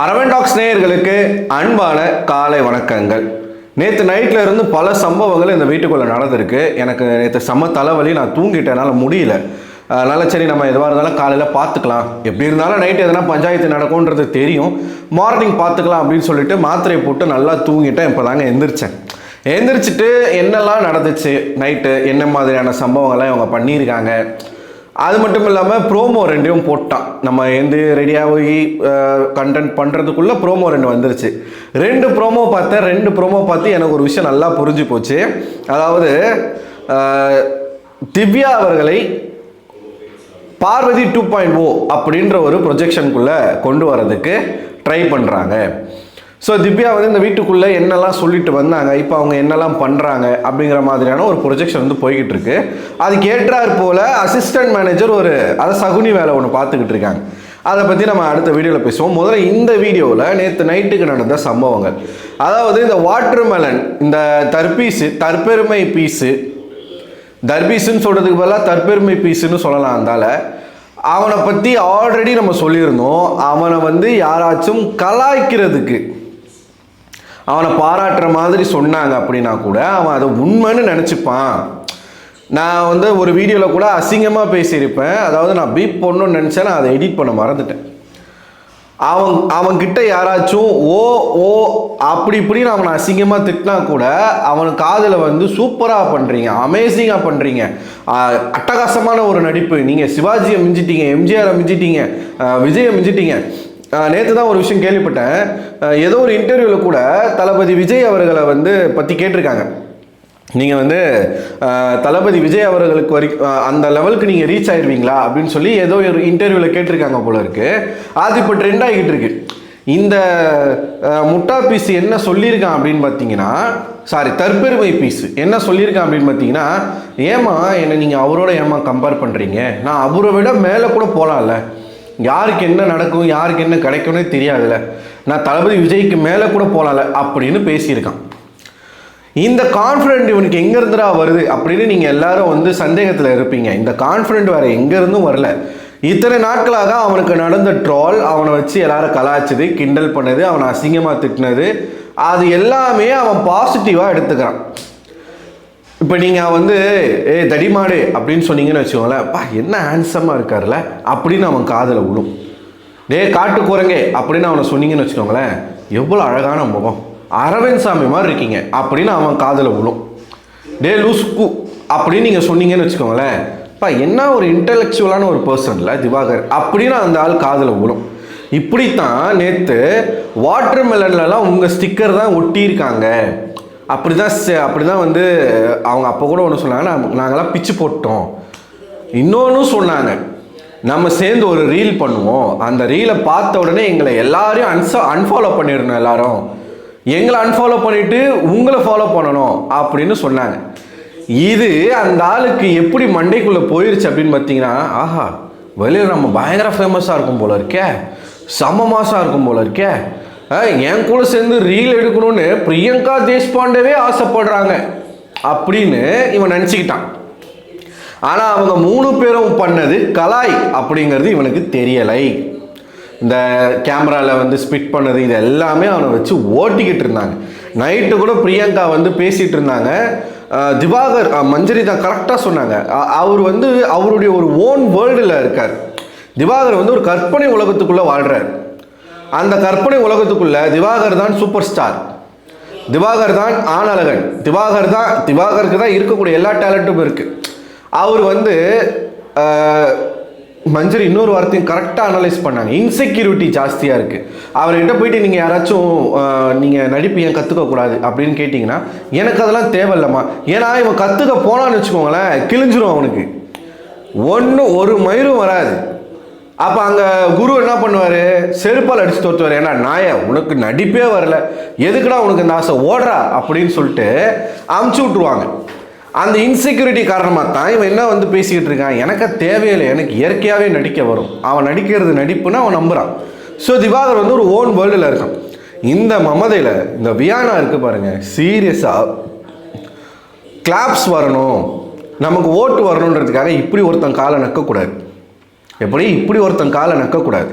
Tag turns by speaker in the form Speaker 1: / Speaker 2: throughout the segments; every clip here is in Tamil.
Speaker 1: அரவன் டாக்ஸ் நேயர்களுக்கு அன்பான காலை வணக்கங்கள். நேற்று நைட்டில் இருந்து பல சம்பவங்கள் இந்த வீட்டுக்குள்ளே நடந்திருக்கு. எனக்கு நேற்று செம்ம தலைவலி, நான் தூங்கிட்டேன், என்னால் முடியல. அதனால் சரி நம்ம எதுவாக இருந்தாலும் காலையில் பார்த்துக்கலாம், எப்படி இருந்தாலும் நைட்டு எதனா பஞ்சாயத்து நடக்கும்ன்றது தெரியும், மார்னிங் பார்த்துக்கலாம் அப்படின்னு சொல்லிட்டு மாத்திரையை போட்டு நல்லா தூங்கிட்டேன். இப்போ தாங்க எந்திரிச்சிட்டு என்னெல்லாம் நடந்துச்சு நைட்டு, என்ன மாதிரியான சம்பவங்கள்லாம் இவங்க பண்ணியிருக்காங்க, அது மட்டும் இல்லாமல் ப்ரோமோ ரெண்டையும் போட்டான். நம்ம ரெடியாகி கண்டென்ட் பண்ணுறதுக்குள்ளே ப்ரோமோ 2 வந்துருச்சு. 2 ப்ரோமோ பார்த்து எனக்கு ஒரு விஷயம் நல்லா புரிஞ்சு போச்சு. அதாவது திவ்யா அவர்களை பார்வதி 2.0 அப்படின்ற ஒரு ப்ரொஜெக்ஷனுக்குள்ளே கொண்டு வரதுக்கு ட்ரை பண்ணுறாங்க. ஸோ திவ்யா வந்து இந்த வீட்டுக்குள்ளே என்னெல்லாம் சொல்லிட்டு வந்தாங்க, இப்போ அவங்க என்னெல்லாம் பண்ணுறாங்க அப்படிங்கிற மாதிரியான ஒரு ப்ரொஜெக்ஷன் வந்து போய்கிட்டு இருக்கு. அதுக்கு ஏற்றாற் போல் அசிஸ்டன்ட் மேனேஜர் அதை சகுனி வேலை ஒன்று பார்த்துக்கிட்டு இருக்காங்க. அதை பற்றி நம்ம அடுத்த வீடியோவில் பேசுவோம். முதல்ல இந்த வீடியோவில் நேற்று நைட்டுக்கு நடந்த சம்பவங்கள், அதாவது இந்த வாட்டர்மெலன், இந்த தற்பெருமை பீஸு, தர்பீஸுன்னு சொல்கிறதுக்கு பதிலாக தற்பெருமை பீஸுன்னு சொல்லலாம். இருந்தால அவனை பற்றி ஆல்ரெடி நம்ம சொல்லியிருந்தோம். அவனை வந்து யாராச்சும் கலாய்க்கிறதுக்கு, அவனை பாராட்டுற மாதிரி சொன்னாங்க அப்படின்னா கூட அவன் அதை உண்மைன்னு நினச்சிப்பான். நான் வந்து ஒரு வீடியோவில் கூட அசிங்கமாக பேசியிருப்பேன். அதாவது நான் பீப் பண்ணணும்னு நினச்சேன், நான் அதை எடிட் பண்ண மறந்துட்டேன். அவன்கிட்ட யாராச்சும் ஓ அப்படி இப்படின்னு அவனை அசிங்கமாக திட்டினா கூட அவனுக்கு காதில் வந்து சூப்பராக பண்ணுறீங்க, அமேசிங்காக பண்ணுறீங்க, அட்டகாசமான ஒரு நடிப்பு, நீங்கள் சிவாஜியை மிஞ்சிட்டீங்க, எம்ஜிஆரை மிஞ்சிட்டீங்க, விஜயை மிஞ்சிட்டீங்க. நேற்று தான் ஒரு விஷயம் கேள்விப்பட்டேன். ஏதோ ஒரு இன்டர்வியூவில் கூட தளபதி விஜய் அவர்களை வந்து பற்றி கேட்டிருக்காங்க. நீங்கள் வந்து தளபதி விஜய் அவர்களுக்கு அந்த லெவலுக்கு நீங்கள் ரீச் ஆயிடுவீங்களா அப்படின்னு சொல்லி ஏதோ ஒரு இன்டர்வியூவில் கேட்டிருக்காங்க போல இருக்கு. அது இப்போ ட்ரெண்ட் ஆகிட்டு இருக்கு. இந்த முட்டா பீஸ் என்ன சொல்லியிருக்கான் அப்படின்னு பார்த்தீங்கன்னா, தற்பெருமை பீஸ் என்ன சொல்லியிருக்கான் அப்படின்னு பார்த்தீங்கன்னா, ஏமா என்னை நீங்கள் அவரோட ஏமா கம்பேர் பண்ணுறீங்க, நான் அவரை விட மேலே கூட போகலாம்ல, யாருக்கு என்ன நடக்கும் யாருக்கு என்ன கிடைக்கும்னே தெரியாதுல்ல, நான் தளபதி விஜய்க்கு மேலே கூட போகலாம்ல அப்படின்னு பேசியிருக்கான். இந்த கான்ஃபிடென்ட் இவனுக்கு எங்கேருந்துடா வருது அப்படின்னு நீங்கள் எல்லாரும் வந்து சந்தேகத்தில் இருப்பீங்க. இந்த கான்ஃபிடென்ட் வேறு எங்கேருந்தும் வரல. இத்தனை நாட்களாக அவனுக்கு நடந்த ட்ரால், அவனை வச்சு எல்லாரும் கலாய்ச்சது, கிண்டல் பண்ணது, அவனை அசிங்கமாக திட்டினது, அது எல்லாமே அவன் பாசிட்டிவாக எடுத்துக்கிறான். இப்போ நீங்கள் வந்து தடிமாடு அப்படின்னு சொன்னீங்கன்னு வச்சுக்கோங்களேன், பா என்ன ஹேண்ட்ஸமாக இருக்கார்ல அப்படின்னு அவன் காதில் விழும். காட்டு குரங்கே அப்படின்னு அவனை சொன்னீங்கன்னு வச்சுக்கோங்களேன், எவ்வளோ அழகான முகம், அரவிந்த் சாமி மாதிரி இருக்கீங்க அப்படின்னு அவன் காதில் விழும். லூஸ்கு அப்படின்னு நீங்கள் சொன்னீங்கன்னு வச்சுக்கோங்களேன், பா என்ன ஒரு இன்டெலெக்சுவலான ஒரு பர்சன்ல திவாகர் அப்படின்னு அந்த ஆள் காதில் விழும். இப்படித்தான் நேற்று வாட்டர்மெலன்லாம் உங்கள் ஸ்டிக்கர் தான் ஒட்டியிருக்காங்க. அப்படி தான் வந்து அவங்க அப்போ கூட ஒன்று சொன்னாங்க, நாங்களாம் பிச்சு போட்டோம். இன்னொன்று சொன்னாங்க, நம்ம சேர்ந்து ஒரு ரீல் பண்ணுவோம், அந்த ரீலை பார்த்த உடனே எங்களை எல்லாரையும் அன்ஃபாலோ பண்ணிடணும், எல்லாரும் எங்களை அன்ஃபாலோ பண்ணிவிட்டு உங்களை ஃபாலோ பண்ணணும் அப்படின்னு சொன்னாங்க. இது அந்த ஆளுக்கு எப்படி மண்டைக்குள்ளே போயிடுச்சு அப்படின்னு பார்த்தீங்கன்னா, ஆஹா வெளியில் நம்ம பயங்கர ஃபேமஸாக இருக்கும் போல இருக்கே, செம மாசாக இருக்கும் போல இருக்கே, என் கூட சேர்ந்து ரீல் எடுக்கணும்னு பிரியங்கா தேஷ்பாண்டேவே ஆசைப்படுறாங்க அப்படின்னு இவன் நினச்சிக்கிட்டான். ஆனால் அவங்க 3 பேரும் பண்ணது கலாய் அப்படிங்கிறது இவனுக்கு தெரியலை. இந்த கேமராவில் வந்து ஸ்பிட் பண்ணது இது எல்லாமே அவனை வச்சு ஓட்டிக்கிட்டு இருந்தாங்க. நைட்டு கூட பிரியங்கா வந்து பேசிகிட்டு இருந்தாங்க. திவாகர் மஞ்சரி தான் கரெக்டாக சொன்னாங்க. அவர் வந்து அவருடைய ஒரு ஓன் வேர்ல்டில் இருக்கார். திவாகர் வந்து ஒரு கற்பனை உலகத்துக்குள்ளே வாழ்கிறார். அந்த கற்பனை உலகத்துக்குள்ள திவாகர் தான் சூப்பர் ஸ்டார், திவாகர் தான் ஆணழகன், திவாகருக்கு தான் இருக்கக்கூடிய எல்லா டேலண்ட்டும் இருக்கு. அவர் வந்து மஞ்சரி இன்னொரு வார்த்தையும் கரெக்டாக அனலைஸ் பண்ணாங்க, இன்செக்யூரிட்டி ஜாஸ்தியாக இருக்குது. அவர்கிட்ட போயிட்டு நீங்கள் யாராச்சும் நீங்கள் நடிப்பு ஏன் கற்றுக்கக்கூடாது அப்படின்னு கேட்டிங்கன்னா, எனக்கு அதெல்லாம் தேவையில்லம்மா, ஏன்னா இவன் கற்றுக்க போனான்னு வச்சுக்கோங்களேன் கிழிஞ்சிரும், அவனுக்கு ஒரு மயிரும் வராது. அப்போ அங்கே குரு என்ன பண்ணுவார், செருப்பால் அடித்து தோற்றுவார். ஏன்னா நாய உனக்கு நடிப்பே வரல, எதுக்குடா உனக்கு இந்த ஆசை, ஓடுறா அப்படின்னு சொல்லிட்டு அமுச்சு விட்ருவாங்க. அந்த இன்செக்யூரிட்டி காரணமாக தான் இவன் என்ன வந்து பேசிக்கிட்டு இருக்கான், எனக்கு தேவையில்லை, எனக்கு இயற்கையாகவே நடிக்க வரும், அவன் நடிக்கிறது நடிப்புன்னு அவன் நம்புகிறான். ஸோ திவாகர் வந்து ஒரு ஓன் வேர்ல்டில் இருக்கான். இந்த மமதையில் இந்த வியானா இருக்குது பாருங்கள், சீரியஸாக கிளாப்ஸ் வரணும், நமக்கு ஓட்டு வரணுன்றதுக்காக இப்படி ஒருத்தன் காலை நக்கக்கூடாது. எப்படி இப்படி ஒருத்தன் காலை நக்கக்கூடாது.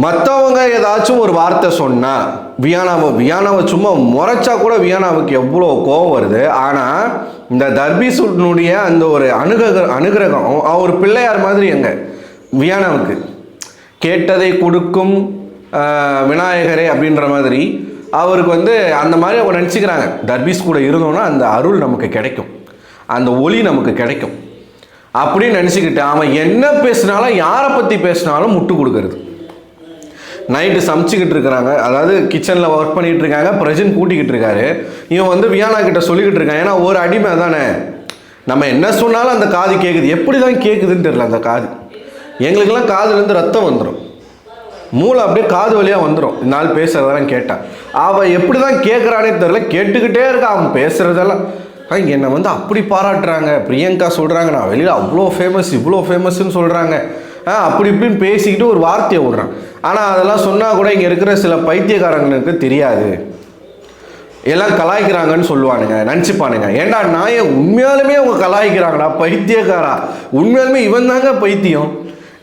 Speaker 1: மற்றவங்க ஏதாச்சும் ஒரு வார்த்தை சொன்னால் வியானாவை சும்மா முறைச்சா கூட வியானாவுக்கு எவ்வளோ கோபம் வருது. ஆனால் இந்த தர்பீஸுடைய அந்த ஒரு அனுகிரகம் அவர் பிள்ளையார் மாதிரி எங்க வியானாவுக்கு கேட்டதை கொடுக்கும் விநாயகரே அப்படின்ற மாதிரி அவருக்கு வந்து அந்த மாதிரி அவங்க நினச்சிக்கிறாங்க. தர்பீஸ் கூட இருந்தோன்னா அந்த அருள் நமக்கு கிடைக்கும், அந்த ஒளி நமக்கு கிடைக்கும் அப்படின்னு நினச்சிக்கிட்டு அவன் என்ன பேசினாலும் யாரை பற்றி பேசினாலும் முட்டு கொடுக்கறது. நைட்டு சமைச்சிக்கிட்டு இருக்கிறாங்க, அதாவது கிச்சனில் ஒர்க் பண்ணிகிட்டு இருக்காங்க, பிரஜன் கூட்டிக்கிட்டு இருக்காரு. இவன் வந்து வியானா கிட்ட சொல்லிக்கிட்டு இருக்கான். ஏன்னா ஒரு அடிமை தானே, நம்ம என்ன சொன்னாலும் அந்த காது கேட்குது. எப்படி தான் கேட்குதுன்னு தெரியல அந்த காது. எங்களுக்கெல்லாம் காதுலேருந்து ரத்தம் வந்துடும், மூளை அப்படியே காது வழியாக வந்துடும் இந்த நாள் பேசுகிறதெல்லாம் கேட்டான். அவன் எப்படி தான் கேட்குறானே தெரில, கேட்டுக்கிட்டே இருக்கான் அவன் பேசுகிறதெல்லாம். என்னை வந்து அப்படி பாராட்டுறாங்க, பிரியங்கா சொல்கிறாங்க நான் வெளியில் அவ்வளோ ஃபேமஸ் இவ்வளோ ஃபேமஸ்ன்னு சொல்கிறாங்க, அப்படி இப்படின்னு பேசிக்கிட்டு ஒரு வார்த்தையை விடுறான். ஆனால் அதெல்லாம் சொன்னால் கூட இங்கே இருக்கிற சில பைத்தியக்காரங்களுக்கு தெரியாது, எல்லாம் கலாய்க்கிறாங்கன்னு சொல்லுவானுங்க, நினச்சிப்பானுங்க. ஏண்டா நான் உண்மையாலுமே அவங்க கலாய்க்கிறாங்கடா பைத்தியக்காரா, உண்மையாலுமே இவன் தாங்க பைத்தியம்,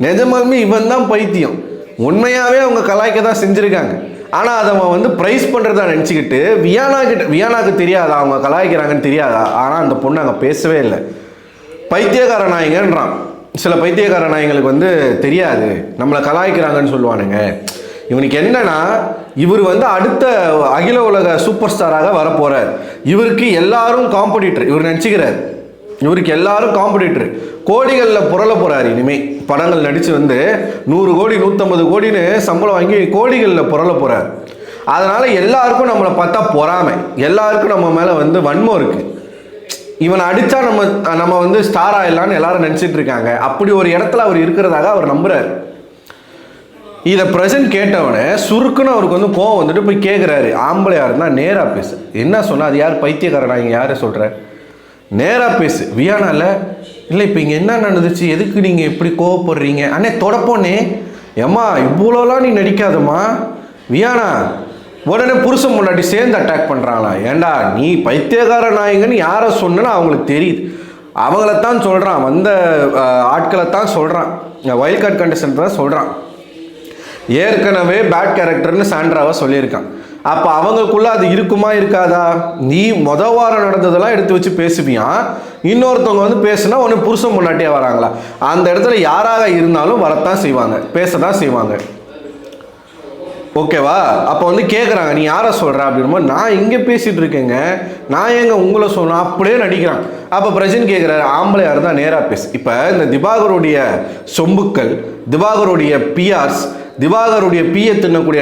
Speaker 1: நிஜமாலுமே இவன் தான் பைத்தியம், உண்மையாகவே அவங்க கலாய்க்க தான் செஞ்சுருக்காங்க. ஆனால் அதை அவன் வந்து ப்ரைஸ் பண்ணுறதா நினச்சிக்கிட்டு வியானாக்கு தெரியாதா அவங்க கலாய்க்கிறாங்கன்னு தெரியாதா. ஆனால் அந்த பொண்ணு அங்கே பேசவே இல்லை. பைத்தியக்கார நாயங்கன்றான். சில பைத்தியக்கார நாயங்களுக்கு வந்து தெரியாது, நம்மளை கலாய்க்கிறாங்கன்னு சொல்லுவானுங்க. இவனுக்கு என்னன்னா, இவர் வந்து அடுத்த அகில உலக சூப்பர் ஸ்டாராக வரப்போகிறார். இவருக்கு எல்லாரும் காம்படிட்டர், இவர் நினச்சிக்கிறார் இவருக்கு எல்லாரும் காம்படிட்டர், கோடிகளில் புரள போகிறார். இனிமேல் படங்கள் நடித்து வந்து 100 கோடி 150 கோடின்னு சம்பளம் வாங்கி கோடிகளில் புரள போகிறார். அதனால் எல்லாருக்கும் நம்மளை பார்த்தா பொறாமை, எல்லாருக்கும் நம்ம மேலே வந்து வன்மம் இருக்குது. இவனை அடித்தா நம்ம வந்து ஸ்டார் ஆயிடலான்னு எல்லாரும் நினச்சிட்டு இருக்காங்க. அப்படி ஒரு இடத்துல அவர் இருக்கிறதாக அவர் நம்புகிறார். இதை பிரசன்ட் கேட்டவனே சுருக்குன்னு அவருக்கு வந்து கோவம் வந்துட்டு போய் கேட்குறாரு, ஆம்பளையா இருந்தால் நேராக பேசு, என்ன சொன்னால் அது யார் பைத்தியக்காரனா, இங்கே யாரை சொல்கிற, நேராக பேசு. வியானால இல்லை இப்போ இங்கே என்ன நடந்துச்சு, எதுக்கு நீங்கள் எப்படி கோவப்படுறீங்க, அண்ணே தொடப்போனே, ஏம்மா இவ்வளோலாம் நீ நடிக்காதம்மா வியானா. உடனே புருஷன் முன்னாடி சேர்ந்து அட்டாக் பண்ணுறாங்களா. ஏண்டா நீ பைத்தியக்கார நாயங்கன்னு யாரை சொன்னா அவங்களுக்கு தெரியுது, அவங்களத்தான் சொல்கிறான், வந்த ஆட்களைத்தான் சொல்கிறான், வைல்ட் கார்டு கண்டஸ்டன்ட் தான் சொல்கிறான். ஏற்கனவே பேட் கேரக்டர்னு சாண்ட்ராவை சொல்லியிருக்கான். அப்போ அவங்களுக்குள்ள அது இருக்குமா இருக்காதா. நீ வாரம் நடந்ததெல்லாம் எடுத்து வச்சு பேசுவியான், இன்னொருத்தவங்க வந்து பேசுனா ஒன்று புருஷன் முன்னாட்டியே வராங்களா. அந்த இடத்துல யாராக இருந்தாலும் வரத்தான் செய்வாங்க, பேசத்தான் செய்வாங்க. ஓகேவா. அப்போ வந்து கேட்குறாங்க நீ யாரை சொல்கிற அப்படின்னும், நான் இங்கே பேசிகிட்டு இருக்கேங்க, நான் எங்க உங்களை சொன்னேன், அப்படியே நடிக்கிறான். அப்போ பிரஜன் கேட்குறாரு, ஆம்பளையாக இருந்தால் நேராக பேசு. இப்போ இந்த திவாகருடைய சொம்புக்கள், திவாகருடைய பிஆர்ஸ், திவாகருடைய பிஏ தின்னக்கூடிய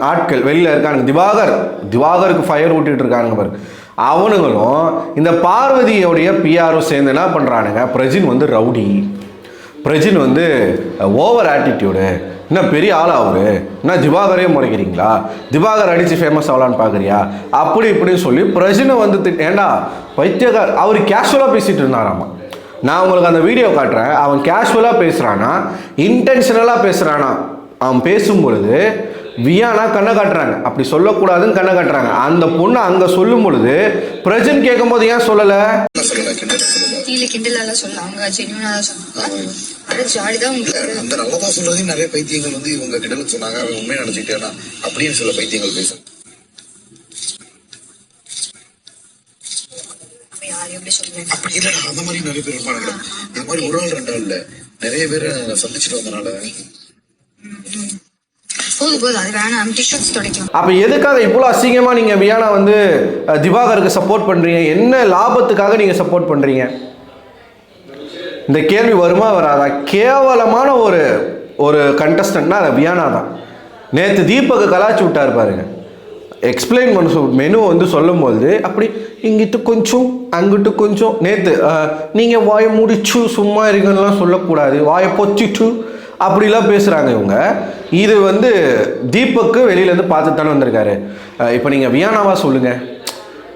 Speaker 1: ஆட்கள் வெளியில் இருக்கானுங்க. திவாகருக்கு ஃபயர் ஊட்டிகிட்டு இருக்கானுங்க பாரு. அவனுங்களும் இந்த பார்வதியோடைய பிஆரும் சேர்ந்து என்ன பண்ணுறானுங்க, பிரஜின் வந்து ரவுடி, பிரஜின் வந்து ஓவர் ஆட்டிடியூடு, என்ன பெரிய ஆள் அவரு, என்ன திவாகரே முறைக்கிறீங்களா, திவாகர் அடித்து ஃபேமஸ் ஆகலான்னு பார்க்குறியா, அப்படி இப்படின்னு சொல்லி பிரஜினை வந்து ஏண்டா பைத்தியக்கார். அவர் கேஷுவலாக பேசிகிட்டு இருந்தாராமா. நான் உங்களுக்கு அந்த வீடியோ காட்டுறேன். அவன் கேஷுவலாக பேசுகிறானா இன்டென்ஷனலாக பேசுகிறானா. அவன் பேசும் பொழுது வியானா கண்ணை காட்டுறாங்க, அப்படி சொல்லக்கூடாதுன்னு கண்ணை காட்டுறாங்க. அந்த பொண்ணு அங்கே சொல்லும் பொழுது பிரஜன் கேட்கும் போது ஏன் சொல்லலை,
Speaker 2: நிறைய பைத்தியங்கள் வந்து இவங்க கிட்ட சொன்னாங்க, உண்மையை நினைச்சுட்டேன்னா அப்படின்னு சில பைத்தியங்கள் பேசும். அப்படி இல்ல, அந்த மாதிரி நிறைய பேர் இருப்பாங்க. இந்த மாதிரி ஒரு ஆள் 2 ஆள் இல்ல, நிறைய பேரை சந்திச்சுட்டு வந்தனால.
Speaker 1: அப்ப எதுக்காக இவ்வளவு அசிங்கமா நீங்க வியானா வந்து திவாகருக்கு சப்போர்ட் பண்றீங்க, என்ன லாபத்துக்காக நீங்க சப்போர்ட் பண்றீங்க, இந்த கேள்வி வருமா வராதா. கேவலமான ஒரு கண்டஸ்டன்ட்னா அது வியானா தான். நேற்று தீபக்கு கலாச்சி விட்டார் பாருங்க, எக்ஸ்பிளைன் பண்ண மெனு வந்து சொல்லும் போது அப்படி இங்கிட்டு கொஞ்சம் அங்கிட்டு கொஞ்சம். நேற்று நீங்கள் வாயை முடிச்சு சும்மா இருக்குன்னெலாம் சொல்லக்கூடாது, வாயை பொச்சிட்டு அப்படிலாம் பேசுகிறாங்க இவங்க. இது வந்து தீபக்கு வெளியிலேருந்து பார்த்து தானே வந்திருக்காரு. இப்போ நீங்கள் வியானாவா சொல்லுங்கள்,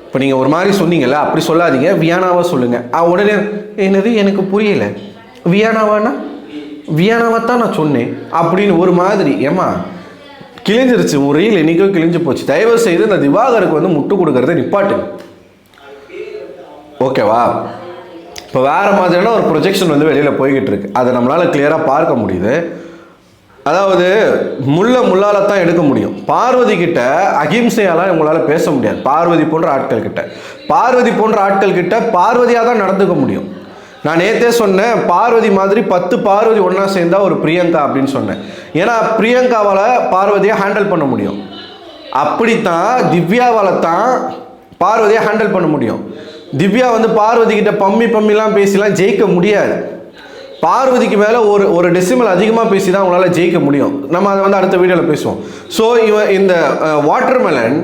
Speaker 1: இப்போ நீங்கள் ஒரு மாதிரி சொன்னீங்கல்ல, அப்படி சொல்லாதீங்க, வியானாவா சொல்லுங்கள். உடனே என்னது எனக்கு புரியலை, வியானாவானா வியானாவை தான் நான் சொன்னேன் அப்படின்னு ஒரு மாதிரி. ஏமா கிழிஞ்சிருச்சு, ஒரு ரீல் என்னைக்கோ கிழிஞ்சு போச்சு. தயவு செய்து இந்த திவாகருக்கு வந்து முட்டு கொடுக்கறத நிப்பாட்டு, ஓகேவா. இப்போ வேறு மாதிரியான ஒரு ப்ரொஜெக்ஷன் வந்து வெளியில் போய்கிட்டு இருக்கு, அதை நம்மளால் கிளியராக பார்க்க முடியுது. அதாவது முள்ளால தான் எடுக்க முடியும். பார்வதி கிட்ட அகிம்சையால உங்களால் பேச முடியாது. பார்வதி போன்ற ஆட்கள் கிட்ட பார்வதியாக தான் நடந்துக்க முடியும். நான் நேற்றே சொன்னேன், பார்வதி மாதிரி 10 பார்வதி ஒன்றா சேர்ந்தா ஒரு பிரியங்கா அப்படின்னு சொன்னேன். ஏன்னா பிரியங்காவால் பார்வதியை ஹேண்டில் பண்ண முடியும். அப்படித்தான் திவ்யாவால் தான் பார்வதியை ஹேண்டில் பண்ண முடியும். திவ்யா வந்து பார்வதி கிட்ட பம்மிலாம் பேசிலாம் ஜெயிக்க முடியாது. பார்வதிக்கு மேலே ஒரு டெசிமல் அதிகமாக பேசி தான் உங்களால் ஜெயிக்க முடியும். நம்ம அதை வந்து அடுத்த வீடியோவில் பேசுவோம். ஸோ இந்த வாட்டர்மெலன்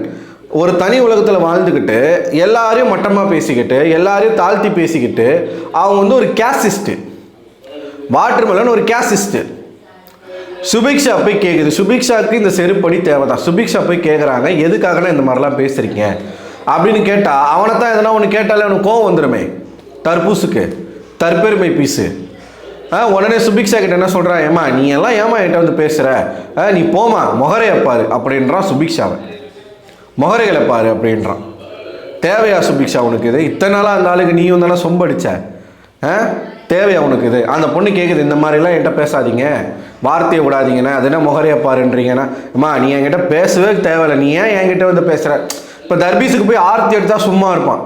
Speaker 1: ஒரு தனி உலகத்தில் வாழ்ந்துக்கிட்டு எல்லாரையும் மட்டமாக பேசிக்கிட்டு எல்லாரையும் தாழ்த்தி பேசிக்கிட்டு அவங்க வந்து ஒரு கேசிஸ்ட்டு. வாட்டர்மெலன் ஒரு கேசிஸ்ட்டு. சுபிக்ஷா போய் கேட்குது, சுபிக்ஷாவுக்கு இந்த செருப்படி தேவை தான். சுபிக்ஷா போய் கேட்குறாங்க, எதுக்காகனா இந்த மாதிரிலாம் பேசுகிறீங்க அப்படின்னு கேட்டால் அவனை தான் எதனா ஒன்று கேட்டாலே அவனுக்கு கோவம் வந்துடுமே, தற்பூசுக்கு தற்பெருமை பீஸு. உடனே சுபிக்ஷா கிட்ட என்ன சொல்கிறான், ஏமா நீ எல்லாம் ஏமா என்கிட்ட வந்து பேசுகிற, நீ போமா முகரையை பாரு அப்படின்றான் சுபிக்ஷாவை. முகரைகளை பாரு அப்படின்றான். தேவையா சுபிக்ஷா உனக்கு இது? இத்தனை நாளாக அந்த ஆளுக்கு நீயும் தானே சொம்படிச்ச, தேவையா உனக்கு இது? அந்த பொண்ணு கேட்குது, இந்த மாதிரிலாம் என்கிட்ட பேசாதீங்க, வார்த்தையை விடாதீங்கண்ணா, அது என்ன முகரையை பாருன்றீங்கன்னா, அம்மா நீ என்கிட்ட பேசவே தேவையில்லை, நீ ஏன் என்கிட்ட வந்து பேசுகிற? இப்போ தர்பீஸுக்கு போய் ஆர்த்தி எடுத்தால் சும்மா இருப்பான்,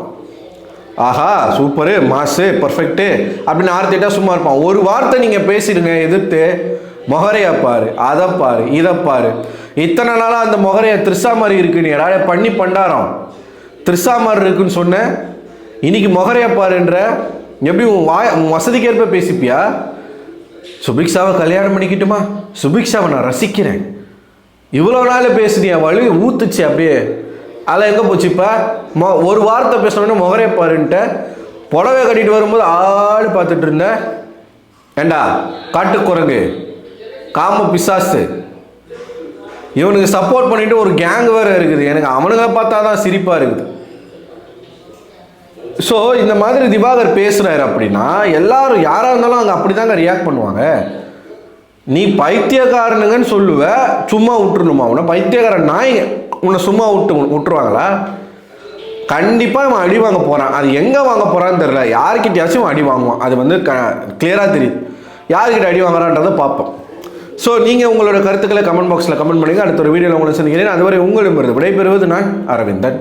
Speaker 1: ஆஹா சூப்பரு மாசு பர்ஃபெக்ட்டு அப்படின்னு ஆர்த்தி எடுத்தால் சும்மா இருப்பான். ஒரு வார்த்தை நீங்கள் பேசிடுங்க எதிர்த்து, முகரையா பாரு, அதை பாரு, இதை பாரு. இத்தனை நாளாக அந்த முகரையா த்ரிஷா மாதிரி இருக்கு, நீ எடாடே பண்ணி பண்டாரம் த்ரிஷா மாதிரி இருக்குன்னு சொன்னேன், இன்னைக்கு முகரையா பாருன்ற. எப்படி உன் வசதிக்கேற்ப பேசிப்பியா? சுபிக்ஷாவை கல்யாணம் பண்ணிக்கிட்டுமா? சுபிக்ஷாவை நான் ரசிக்கிறேன், இவ்வளோ நாள் பேசுனியா, வலி ஊத்துச்சு அப்படியே. அதெல்லாம் எங்கே போச்சு? இப்போ ஒரு வார்த்தை பேசணுன்னா முகரைய பாருன்ட்டு புடவை கட்டிட்டு வரும்போது ஆடு பார்த்துட்டு இருந்தேன். ஏண்டா காட்டு குரங்கு, காம பிசாசு, இவனுக்கு சப்போர்ட் பண்ணிட்டு ஒரு கேங் வேறு இருக்குது. எனக்கு அவனுங்களை பார்த்தா தான் சிரிப்பாக இருக்குது. ஸோ இந்த மாதிரி திவாகர் பேசுகிறாரு அப்படின்னா எல்லாரும் யாராக இருந்தாலும் அங்கே அப்படி தாங்க ரியாக்ட் பண்ணுவாங்க. நீ பைத்தியக்காரனுங்கன்னு சொல்லுவ, சும்மா விட்டுருணுமா உன்னை? பைத்தியக்காரன் நாய் உன்னை சும்மா விட்டுருவாங்களா? கண்டிப்பாக இவன் அடி வாங்க போகிறான். அது எங்கே வாங்க போகிறான்னு தெரில, யார்கிட்டயாச்சும் அடி வாங்குவான். அது வந்து கிளியராக தெரியுது யார்கிட்ட அடி வாங்குறான்றதை பார்ப்போம். ஸோ நீங்கள் உங்களோட கருத்துக்களை கமெண்ட் பாக்ஸில் கமெண்ட் பண்ணுங்கள். அடுத்த ஒரு வீடியோவில் உங்களை சந்திக்கிறேன். அதுவரை உங்களிடமிருந்து விடைபெறுவது நான் அரவிந்தன்.